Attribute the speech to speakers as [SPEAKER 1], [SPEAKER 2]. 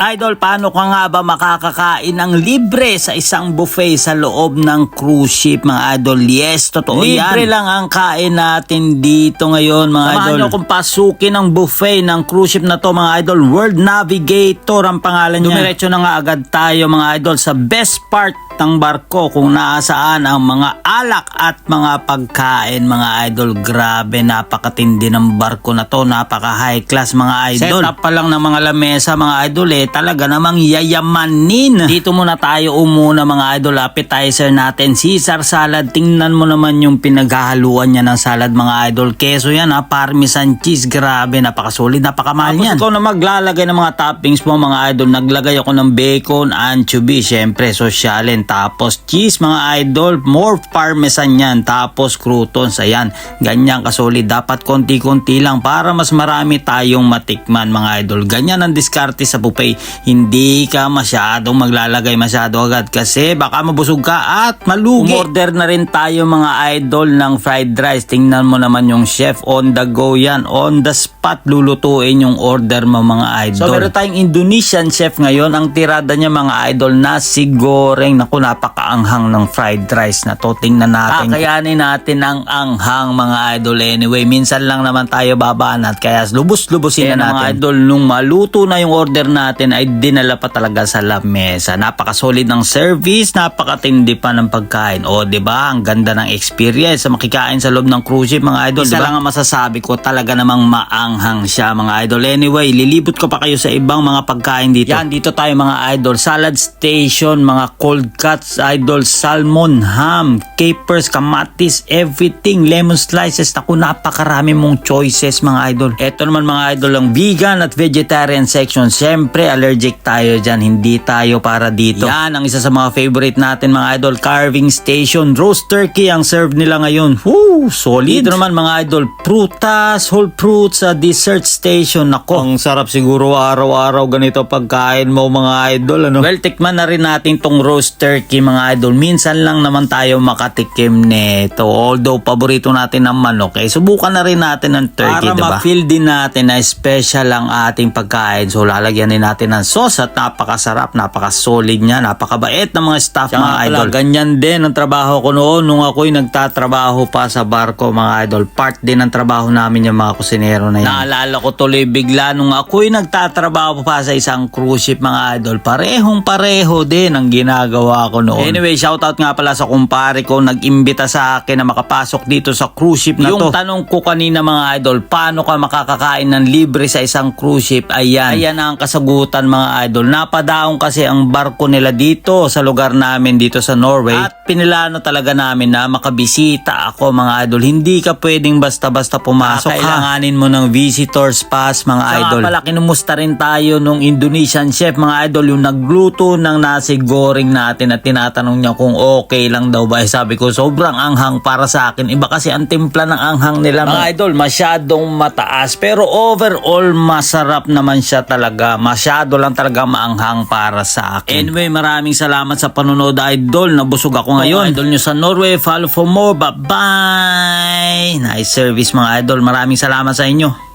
[SPEAKER 1] Idol, paano ka nga ba makakakain ng libre sa isang buffet sa loob ng cruise ship, mga idol? Yes, totoo yan. Libre lang ang kain natin dito ngayon, mga idol. Samahan nyo kung pasukin ang buffet ng cruise ship na to, mga idol. World Navigator ang pangalan niya. Dumiretso na nga agad tayo, mga idol, sa best part ng barko kung naasaan ang mga alak at mga pagkain, mga idol. Grabe, napakatindi ng barko na to. Napaka high class, mga idol. Set up pa lang ng mga lamesa, mga idol, talaga namang yayamanin. Dito muna tayo umuna, mga idol. Appetizer natin, Caesar salad. Tingnan mo naman yung pinaghahaluan niya ng salad, mga idol. Keso yan, parmesan cheese. Grabe, napakasolid, napakamahal yan. Tapos ikaw na maglalagay ng mga toppings mo, mga idol. Naglagay ako ng bacon, anchovy, syempre sosyalin. Tapos cheese, mga idol. More parmesan yan. Tapos croutons, ayan. Ganyan kasolid. Dapat konti-konti lang para mas marami tayong matikman, mga idol. Ganyan ang diskarte sa buffet. Hindi ka masyadong maglalagay masyado agad kasi baka mabusog ka at malugi. Umorder na rin tayo, mga idol, ng fried rice. Tingnan mo naman yung chef, on the go yan. On the spot lulutuin yung order mo, mga idol. So meron tayong Indonesian chef ngayon. Ang tirada niya, mga idol, nasi goreng. Naku, napakaanghang ng fried rice na to. Tingnan natin. Kakayanin natin ang anghang, mga idol. Anyway, minsan lang naman tayo babanat kaya lubos-lubosin na natin. Mga idol, nung maluto na yung order natin ay dinala pa talaga sa lamesa. Napaka-solid ng service, napakatindi pa ng pagkain. O, diba? Ang ganda ng experience sa makikain sa loob ng cruise ship, mga idol. Isa lang ang masasabi ko, talaga namang maanghang siya, mga idol. Anyway, lilibot ko pa kayo sa ibang mga pagkain dito. Yan, dito tayo, mga idol. Salad station, mga cold cuts, idol, salmon, ham, capers, kamatis, everything, lemon slices. Naku, napakarami mong choices, mga idol. Ito naman, mga idol, ang vegan at vegetarian section. Siyempre, allergic tayo dyan. Hindi tayo para dito. Yan, ang isa sa mga favorite natin, mga idol. Carving station. Roast turkey ang serve nila ngayon. Woo! Solid. Dito naman, mga idol. Prutas, whole fruits, dessert station. Nako, ang sarap siguro araw-araw ganito pagkain mo, mga idol. Ano? Well, tikman na rin natin tong roast turkey, mga idol. Minsan lang naman tayo makatikim nito. Although, paborito natin ang manok. Subukan na rin natin ang turkey, para diba? Ma-feel din natin na special ang ating pagkain. So, lalagyan din natin ng sauce at napakasarap, napakasolid niya, napakabait ng mga staff, mga idol. Ganyan din ang trabaho ko noon nung ako'y nagtatrabaho pa sa barko, mga idol. Part din ng trabaho namin yung mga kusinero na yan. Naalala ko tuloy bigla nung ako'y nagtatrabaho pa sa isang cruise ship, mga idol. Parehong-pareho din ang ginagawa ko noon. Anyway, shoutout nga pala sa kumpare ko, nag-imbita sa akin na makapasok dito sa cruise ship na to. Yung tanong ko kanina, mga idol, paano ka makakakain ng libre sa isang cruise ship? Ayan ang kasagutan, mga idol. Napadaong kasi ang barko nila dito sa lugar namin dito sa Norway at pinilano talaga namin na makabisita ako, mga idol. Hindi ka pwedeng basta-basta pumasok. Kailanganin mo ng visitors pass, mga idol. Saka pala, kinumusta rin tayo nung Indonesian chef, mga idol, yung nagluto ng nasi goreng natin at tinatanong niya kung okay lang daw ba. Sabi ko, sobrang anghang para sa akin. Iba kasi ang timpla ng anghang nila, mga idol. Masyadong mataas pero overall masarap naman siya talaga. Masyado lang talaga maanghang para sa akin. Anyway, maraming salamat sa panonood, idol. Nabusog ako ngayon. Idol nyo sa Norway. Follow for more. Bye-bye. Nice service, mga idol. Maraming salamat sa inyo.